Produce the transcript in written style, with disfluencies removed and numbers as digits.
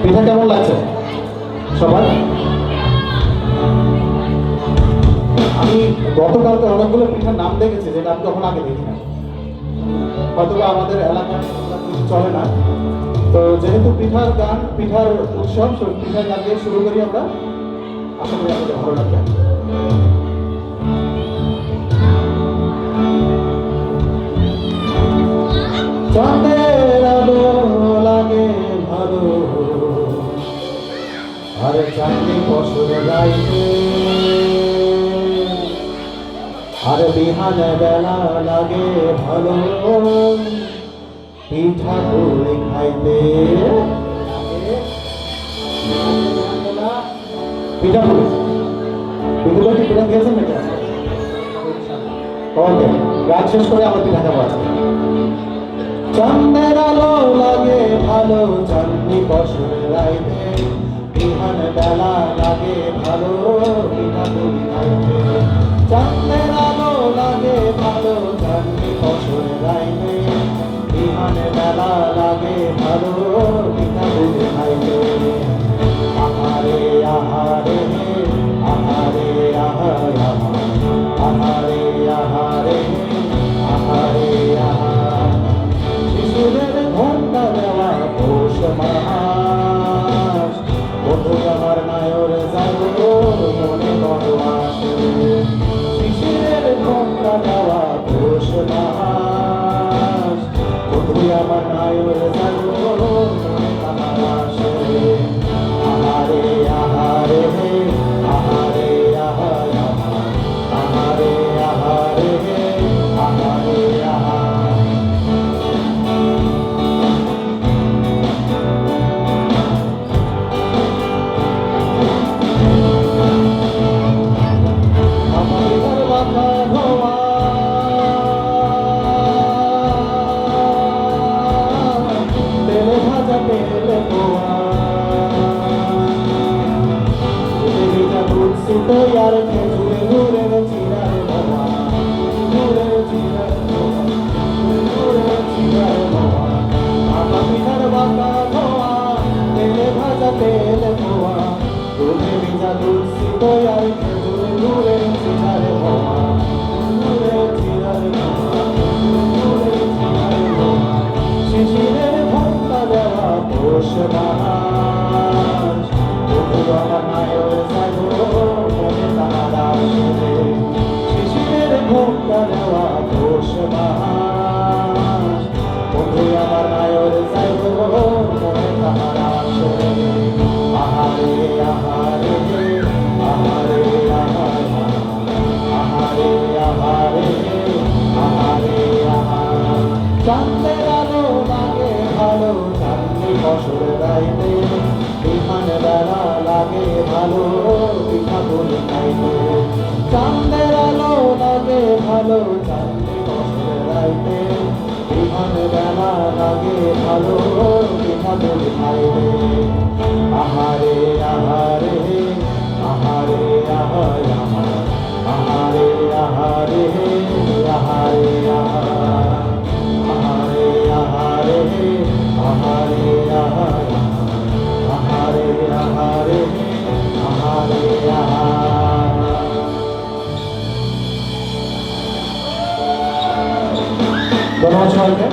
পিঠা কেমন লাগছে সবার? আমি গতকালকে অনেকগুলো পিঠার নাম দেখেছি যেটা আমি কখন আগে দেখি না, হয়তো আমাদের এলাকায় কিছু চলে না। তো যেহেতু পিঠার গান, পিঠার উৎসব, পিঠার গান দিয়ে শুরু করি আমরা। আশা করি আপনাদের ভালো লাগবে। চাঁদের আলো লাগে ভালো, আর চাঁদনি ফসল গাইতে, আর বিহান বেলা লাগে ভালো পিঠা পুরি খাইতে। পিঠা পুরি পিঠা কি পিঠা খেয়েছেন নাকি? ওকে, গান শেষ করে আমরা পিঠা খাবো আজকে। চাঁদের আলো লাগে ভালো, চাঁদনি ফসল গাইতে, বিহান বেলা লাগে ভালো পিঠা পুরি খাইতে। চাঁদের আলো লাগে ভালো, চাঁদনি ফসল গাইতে, বিহান বেলা লাগে ভালো পিঠা পুরি খাইতে। আহারে আহারে আহারে আহারে আহারে আহারে আহারে আহারে, শিশুদের ঘন্টা দেওয়া পৌষ মাস, বধূ আমার নায়র যাবো মনে বড় আসে। শিশুদের ঘন্টা দেওয়া পৌষ মাস, বধূ আমার নায়র যাবো মনে আমার আসে। আহারে আহারে আহারে আহারে আহারে আহারে আহারে আহারে। यार के झूले झूले चिरा बाबा, झूले चिरा झूले चिरा बाबा, आका पिठार बाका धोआ, तेले भाजा तेल धोआ, झूले भिजा दूध सीतो यार के झूले झूले चिरा बाबा, झूले चिरा बाबा, झूले चिरा बाबा। शिशिरेर घंटा देवा पौष मास, বধূ আমার নায়র যাবো মনে তাহার আসে। শিশিরের ঘোমটা দেওয়া পৌষ মাস, বধূ আমার নায়র যাবো মনে তাহার আসে। আহারে আহারে আহারে আহারে আহারে আহারে আহারে আহারে। চাঁদের আলো লাগে ভালো, চাঁদনি ফসল গাইতে, বিহান বেলা লাগে ভালো পিঠা পুরি খাইতে। চাঁদের আলো লাগে ভালো, চাঁদনি ফসল গাইতে, বিহান বেলা লাগে ভালো পিঠা পুরি খাইতে। আহারে আহারে আহারে আহারে আহারে আহারে আহারে আহারে আহারে আহারে আহারে আহারে আহারে আহারে আহারে। ধন্যবাদ সবাইকে।